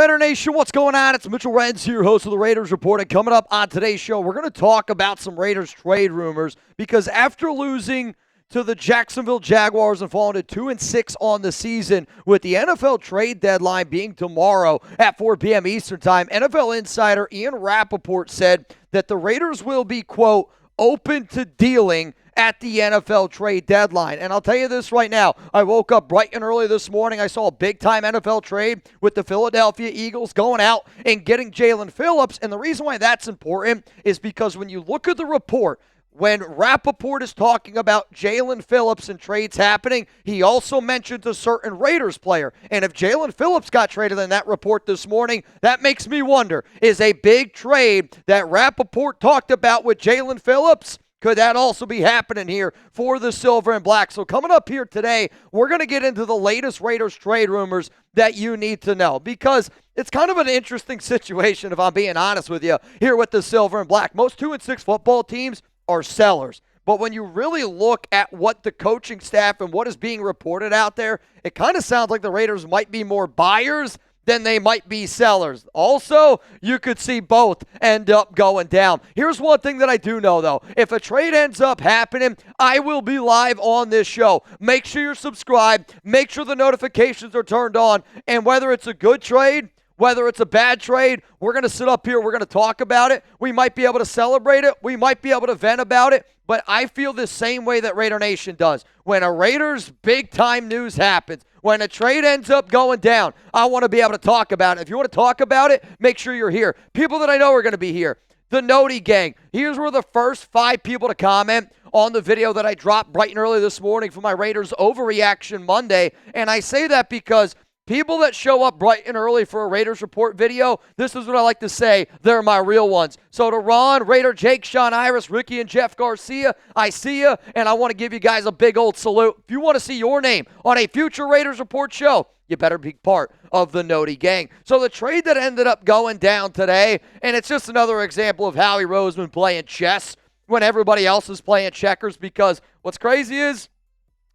Raider Nation, what's going on? It's Mitchell Renz here, host of the Raiders Report. And coming up on today's show, we're going to talk about some Raiders trade rumors because after losing to the Jacksonville Jaguars and falling to 2-6 on the season, with the NFL trade deadline being tomorrow at 4 p.m. Eastern Time, NFL insider Ian Rapoport said that the Raiders will be, quote, open to dealing at the NFL trade deadline. And I'll tell you this right now. I woke up bright and early this morning. I saw a big-time NFL trade with the Philadelphia Eagles going out and getting Jaelan Phillips. And the reason why that's important is because when you look at the report, when Rapoport is talking about Jaelan Phillips and trades happening, he also mentions a certain Raiders player. And if Jaelan Phillips got traded in that report this morning, that makes me wonder, is a big trade that Rapoport talked about with Jaelan Phillips, could that also be happening here for the Silver and Black? So coming up here today, we're going to get into the latest Raiders trade rumors that you need to know, because it's kind of an interesting situation, if I'm being honest with you, here with the Silver and Black. Most 2-6 football teams are sellers. But when you really look at what the coaching staff and what is being reported out there, it kind of sounds like the Raiders might be more buyers than they might be sellers. Also, you could see both end up going down. Here's one thing that I do know, though. If a trade ends up happening, I will be live on this show. Make sure you're subscribed. Make sure the notifications are turned on. And whether it's a good trade, whether it's a bad trade, we're going to sit up here. We're going to talk about it. We might be able to celebrate it. We might be able to vent about it. But I feel the same way that Raider Nation does. When a Raiders big-time news happens, when a trade ends up going down, I want to be able to talk about it. If you want to talk about it, make sure you're here. People that I know are going to be here. The Noti Gang. Here's where the first 5 people to comment on the video that I dropped bright and early this morning for my Raiders Overreaction Monday. And I say that because people that show up bright and early for a Raiders Report video, this is what I like to say, they're my real ones. So to Ron, Raider Jake, Sean Iris, Ricky, and Jeff Garcia, I see you, and I want to give you guys a big old salute. If you want to see your name on a future Raiders Report show, you better be part of the Noti Gang. So the trade that ended up going down today, and it's just another example of Howie Roseman playing chess when everybody else is playing checkers, because what's crazy is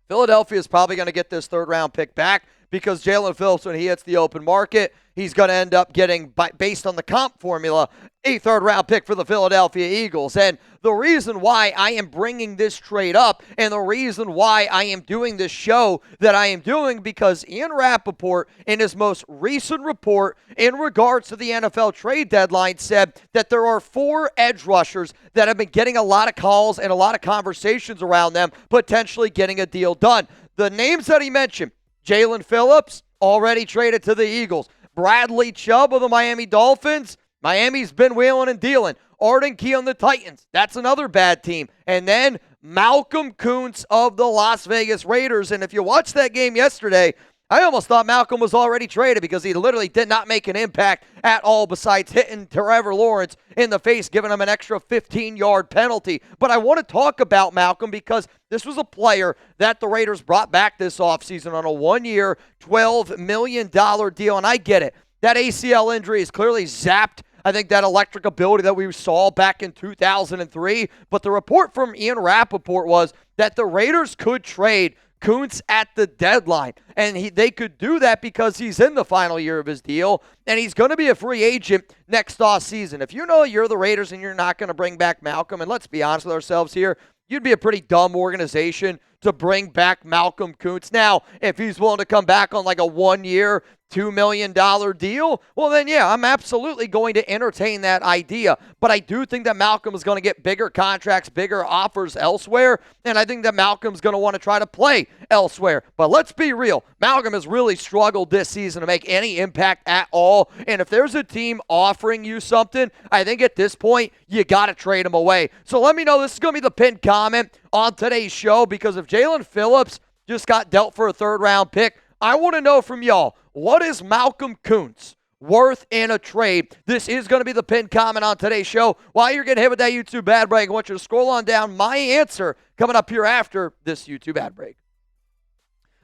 Philadelphia is probably going to get this third-round pick back, because Jaelan Phillips, when he hits the open market, he's going to end up getting, based on the comp formula, a third-round pick for the Philadelphia Eagles. And the reason why I am bringing this trade up, and the reason why I am doing this show that I am doing, because Ian Rapoport, in his most recent report in regards to the NFL trade deadline, said that there are 4 edge rushers that have been getting a lot of calls and a lot of conversations around them, potentially getting a deal done. The names that he mentioned: Jaelan Phillips, already traded to the Eagles. Bradley Chubb of the Miami Dolphins. Miami's been wheeling and dealing. Arden Key on the Titans. That's another bad team. And then Malcolm Koonce of the Las Vegas Raiders. And if you watched that game yesterday, I almost thought Malcolm was already traded, because he literally did not make an impact at all besides hitting Trevor Lawrence in the face, giving him an extra 15-yard penalty. But I want to talk about Malcolm because this was a player that the Raiders brought back this offseason on a 1-year, $12 million deal. And I get it. That ACL injury has clearly zapped, I think, that electric ability that we saw back in 2003. But the report from Ian Rapoport was that the Raiders could trade Koonce at the deadline, and they could do that because he's in the final year of his deal, and he's going to be a free agent next offseason. If you know you're the Raiders and you're not going to bring back Malcolm, and let's be honest with ourselves here, you'd be a pretty dumb organization to bring back Malcolm Koonce. Now, if he's willing to come back on like a 1-year, $2 million deal, well then, yeah, I'm absolutely going to entertain that idea. But I do think that Malcolm is going to get bigger contracts, bigger offers elsewhere, and I think that Malcolm's going to want to try to play elsewhere. But let's be real. Malcolm has really struggled this season to make any impact at all, and if there's a team offering you something, I think at this point, you got to trade him away. So let me know. This is going to be the pinned comment on today's show, because if Jaelan Phillips just got dealt for a third-round pick, I want to know from y'all, what is Malcolm Koonce worth in a trade? This is going to be the pinned comment on today's show. While you're getting hit with that YouTube ad break, I want you to scroll on down. My answer coming up here after this YouTube ad break.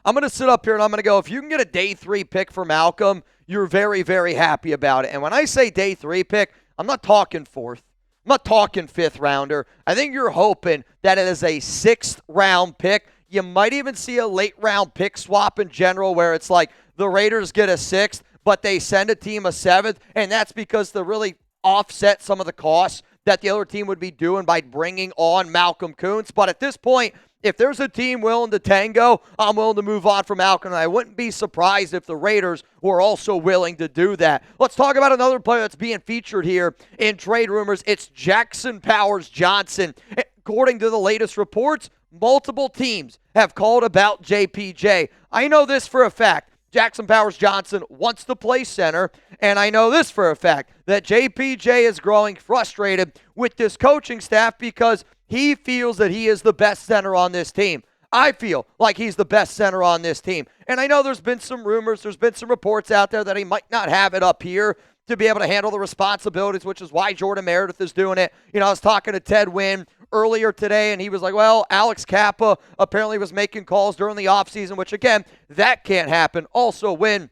I'm going to sit up here and I'm going to go, if you can get a day 3 pick for Malcolm, you're very, very happy about it. And when I say day 3 pick, I'm not talking 4th. I'm not talking 5th rounder. I think you're hoping that it is a 6th round pick. You might even see a late round pick swap in general, where it's like the Raiders get a 6th, but they send a team a 7th, and that's because to really offset some of the costs that the other team would be doing by bringing on Malcolm Koonce. But at this point, if there's a team willing to tango, I'm willing to move on from Malcolm, and I wouldn't be surprised if the Raiders were also willing to do that. Let's talk about another player that's being featured here in trade rumors. It's Jackson Powers Johnson. According to the latest reports, multiple teams have called about JPJ. I know this for a fact. Jackson Powers Johnson wants to play center, and I know this for a fact, that JPJ is growing frustrated with this coaching staff because he feels that he is the best center on this team. I feel like he's the best center on this team. And I know there's been some rumors, there's been some reports out there that he might not have it up here to be able to handle the responsibilities, which is why Jordan Meredith is doing it. You know, I was talking to Ted Wynn earlier today, and he was like, well, Alex Kappa apparently was making calls during the offseason, which, again, that can't happen. Also, when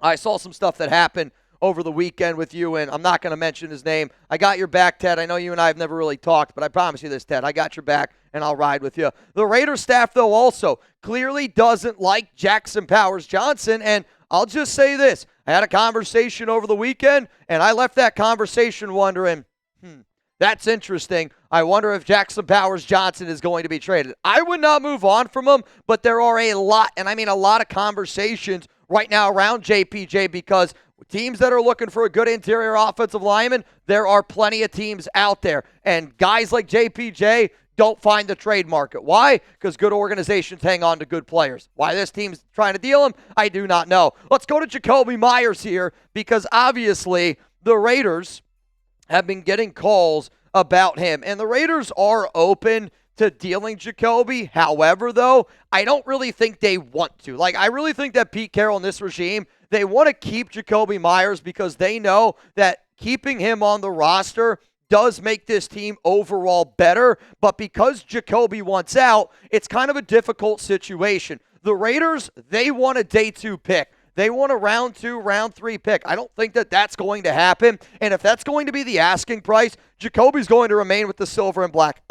I saw some stuff that happened over the weekend with you, and I'm not going to mention his name. I got your back, Ted. I know you and I have never really talked, but I promise you this, Ted. I got your back, and I'll ride with you. The Raiders staff, though, also clearly doesn't like Jackson Powers Johnson, and I'll just say this. I had a conversation over the weekend, and I left that conversation wondering, that's interesting. I wonder if Jackson Powers Johnson is going to be traded. I would not move on from him, but there are a lot, and I mean a lot of conversations right now around JPJ because teams that are looking for a good interior offensive lineman, there are plenty of teams out there. And guys like JPJ don't find the trade market. Why? Because good organizations hang on to good players. Why this team's trying to deal him, I do not know. Let's go to Jakobi Meyers here because obviously the Raiders have been getting calls about him. And the Raiders are open to dealing Jakobi. However, though, I don't really think they want to. Like, I really think that Pete Carroll and this regime, they want to keep Jakobi Meyers because they know that keeping him on the roster does make this team overall better. But because Jakobi wants out, it's kind of a difficult situation. The Raiders, they want a day 2 pick. They want a round 2, round 3 pick. I don't think that that's going to happen. And if that's going to be the asking price, Jakobi's going to remain with the silver and black.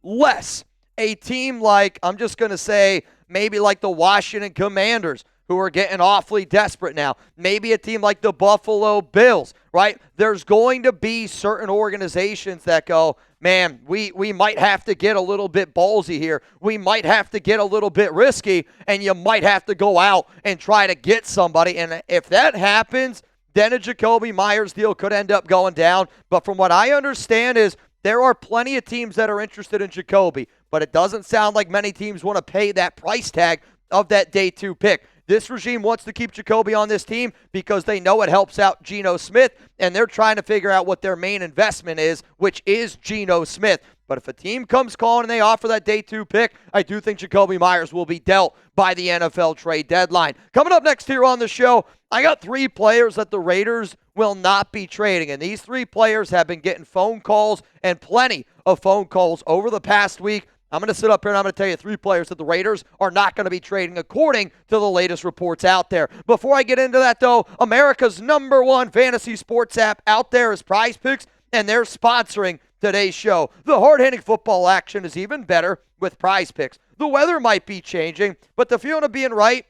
Unless a team like, I'm just going to say, maybe like the Washington Commanders, who are getting awfully desperate now. Maybe a team like the Buffalo Bills, right? There's going to be certain organizations that go, man, we might have to get a little bit ballsy here. We might have to get a little bit risky, and you might have to go out and try to get somebody. And if that happens, then a Jakobi Meyers deal could end up going down. But from what I understand is there are plenty of teams that are interested in Jakobi, but it doesn't sound like many teams want to pay that price tag of that day 2 pick. This regime wants to keep Jakobi on this team because they know it helps out Geno Smith, and they're trying to figure out what their main investment is, which is Geno Smith. But if a team comes calling and they offer that day 2 pick, I do think Jakobi Meyers will be dealt by the NFL trade deadline. Coming up next here on the show, I got 3 players that the Raiders will not be trading, and these 3 players have been getting phone calls and plenty of phone calls over the past week. I'm going to sit up here and I'm going to tell you 3 players that the Raiders are not going to be trading according to the latest reports out there. Before I get into that, though, America's #1 fantasy sports app out there is Prize Picks, and they're sponsoring today's show. The hard-hitting football action is even better with Prize Picks. The weather might be changing, but the feeling of being right,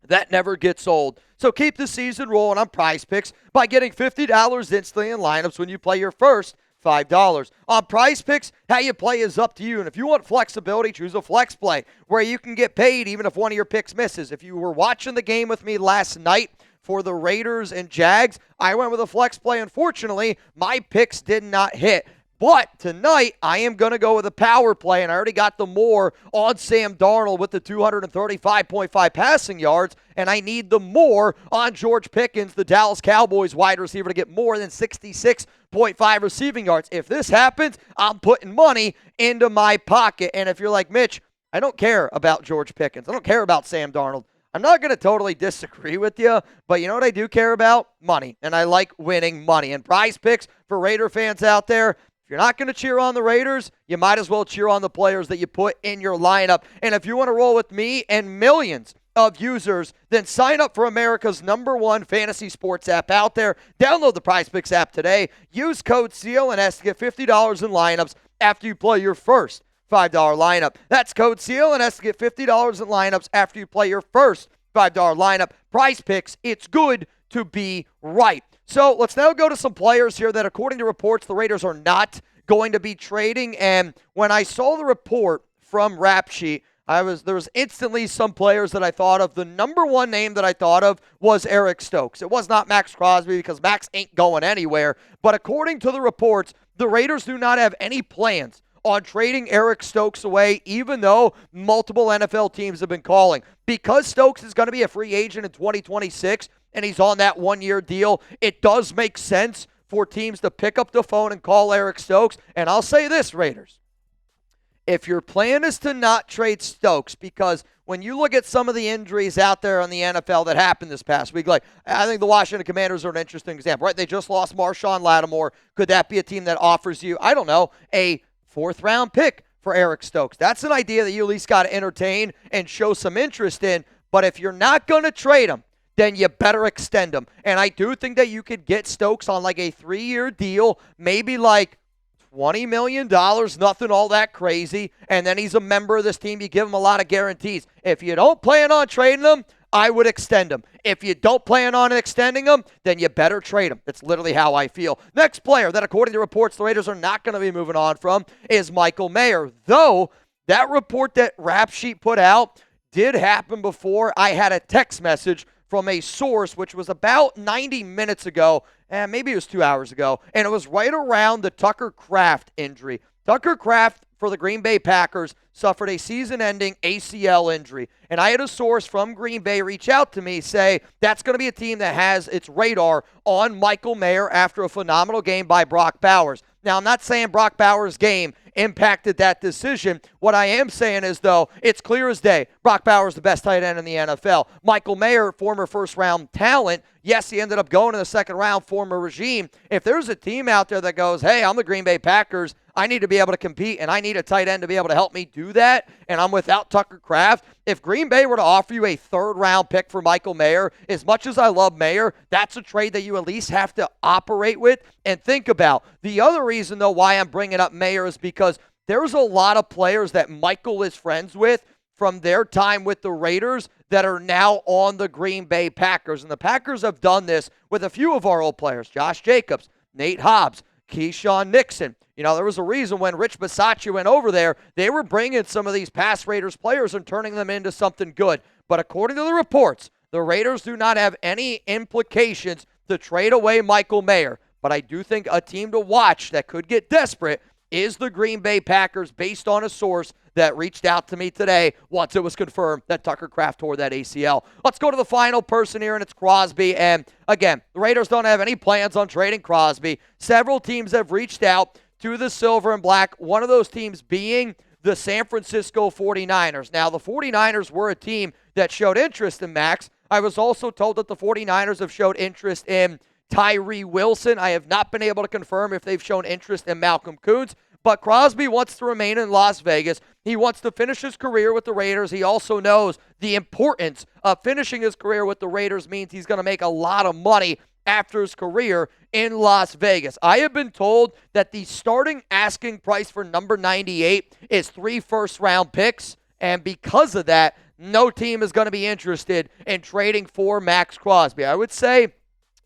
that never gets old. So keep the season rolling on Prize Picks by getting $50 instantly in lineups when you play your first $5. On Prize Picks, how you play is up to you. And if you want flexibility, choose a flex play where you can get paid even if one of your picks misses. If you were watching the game with me last night for the Raiders and Jags, I went with a flex play. Unfortunately, my picks did not hit. But tonight, I am going to go with a power play, and I already got the more on Sam Darnold with the 235.5 passing yards, and I need the more on George Pickens, the Dallas Cowboys wide receiver, to get more than 66.5 receiving yards. If this happens, I'm putting money into my pocket. And if you're like, Mitch, I don't care about George Pickens. I don't care about Sam Darnold. I'm not going to totally disagree with you, but you know what I do care about? Money, and I like winning money. And Prize Picks for Raider fans out there, if you're not going to cheer on the Raiders, you might as well cheer on the players that you put in your lineup. And if you want to roll with me and millions of users, then sign up for America's #1 fantasy sports app out there. Download the Prize Picks app today. Use code CLNS to get $50 in lineups after you play your first $5 lineup. That's code CLNS to get $50 in lineups after you play your first $5 lineup. Prize Picks, it's good to be right. So let's now go to some players here that, according to reports, the Raiders are not going to be trading. And when I saw the report from Rap Sheet, there was instantly some players that I thought of. The number one name that I thought of was Eric Stokes. It was not Max Crosby because Max ain't going anywhere. But according to the reports, the Raiders do not have any plans on trading Eric Stokes away, even though multiple NFL teams have been calling. Because Stokes is going to be a free agent in 2026 and he's on that one-year deal, it does make sense for teams to pick up the phone and call Eric Stokes. And I'll say this, Raiders. If your plan is to not trade Stokes, because when you look at some of the injuries out there in the NFL that happened this past week, like I think the Washington Commanders are an interesting example, right? They just lost Marshawn Lattimore. Could that be a team that offers you, I don't know, a fourth-round pick for Eric Stokes? That's an idea that you at least got to entertain and show some interest in. But if you're not going to trade him, then you better extend him. And I do think that you could get Stokes on like a 3-year deal, maybe like $20 million, nothing all that crazy, and then he's a member of this team. You give him a lot of guarantees. If you don't plan on trading him, I would extend him. If you don't plan on extending him, then you better trade him. That's literally how I feel. Next player that, according to reports, the Raiders are not going to be moving on from is Michael Mayer. Though that report that Rap Sheet put out did happen before I had a text message from a source, which was about 90 minutes ago, and maybe it was 2 hours ago, and it was right around the Tucker Kraft injury. Tucker Kraft, for the Green Bay Packers, suffered a season-ending ACL injury, and I had a source from Green Bay reach out to me, say that's going to be a team that has its radar on Michael Mayer after a phenomenal game by Brock Bowers. Now, I'm not saying Brock Bowers' game impacted that decision. What I am saying is, though, it's clear as day. Brock Bowers, the best tight end in the NFL. Michael Mayer, former first-round talent. Yes, he ended up going in the second round, former regime. If there's a team out there that goes, hey, I'm the Green Bay Packers, I need to be able to compete, and I need a tight end to be able to help me do that, and I'm without Tucker Kraft. If Green Bay were to offer you a third-round pick for Michael Mayer, as much as I love Mayer, that's a trade that you at least have to operate with and think about. The other reason, though, why I'm bringing up Mayer is because there's a lot of players that Michael is friends with from their time with the Raiders that are now on the Green Bay Packers. And the Packers have done this with a few of our old players, Josh Jacobs, Nate Hobbs, Keyshawn Nixon. You know, there was a reason when Rich Bisaccia went over there, they were bringing some of these past Raiders players and turning them into something good. But according to the reports, the Raiders do not have any implications to trade away Michael Mayer. But I do think a team to watch that could get desperate is the Green Bay Packers, based on a source that reached out to me today once it was confirmed that Tucker Kraft tore that ACL. Let's go to the final person here, and it's Crosby. And again, the Raiders don't have any plans on trading Crosby. Several teams have reached out to the Silver and Black, one of those teams being the San Francisco 49ers. Now, the 49ers were a team that showed interest in Max. I was also told that the 49ers have showed interest in Tyree Wilson. I have not been able to confirm if they've shown interest in Malcolm Koonce, but Crosby wants to remain in Las Vegas. He wants to finish his career with the Raiders. He also knows the importance of finishing his career with the Raiders means he's going to make a lot of money after his career in Las Vegas. I have been told that the starting asking price for number 98 is 3 first-round picks, and because of that, no team is going to be interested in trading for Max Crosby. I would say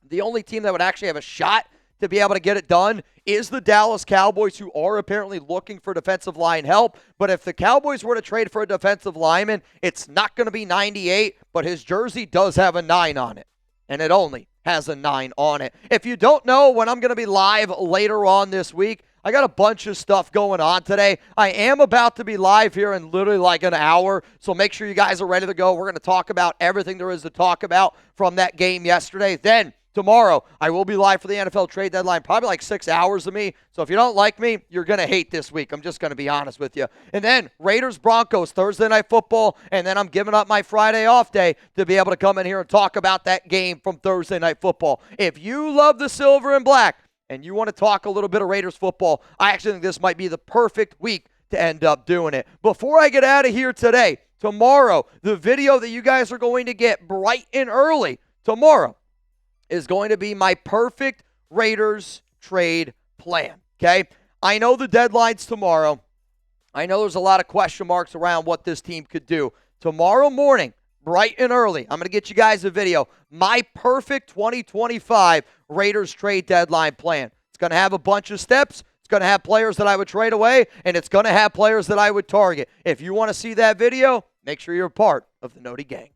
the only team that would actually have a shot to be able to get it done is the Dallas Cowboys, who are apparently looking for defensive line help. But if the Cowboys were to trade for a defensive lineman, it's not going to be 98, but his jersey does have a 9 on it, and it only has a 9 on it. If you don't know when I'm going to be live later on this week, I got a bunch of stuff going on today. I am about to be live here in literally like an hour, so make sure you guys are ready to go. We're going to talk about everything there is to talk about from that game yesterday. Then tomorrow, I will be live for the NFL trade deadline, probably like 6 hours of me. So if you don't like me, you're going to hate this week. I'm just going to be honest with you. And then Raiders-Broncos, Thursday Night Football, and then I'm giving up my Friday off day to be able to come in here and talk about that game from Thursday Night Football. If you love the silver and black and you want to talk a little bit of Raiders football, I actually think this might be the perfect week to end up doing it. Before I get out of here today, tomorrow, the video that you guys are going to get bright and early tomorrow is going to be my perfect Raiders trade plan, okay? I know the deadline's tomorrow. I know there's a lot of question marks around what this team could do. Tomorrow morning, bright and early. I'm going to get you guys a video. My perfect 2025 Raiders trade deadline plan. It's going to have a bunch of steps. It's going to have players that I would trade away, and it's going to have players that I would target. If you want to see that video, make sure you're a part of the Noti Gang.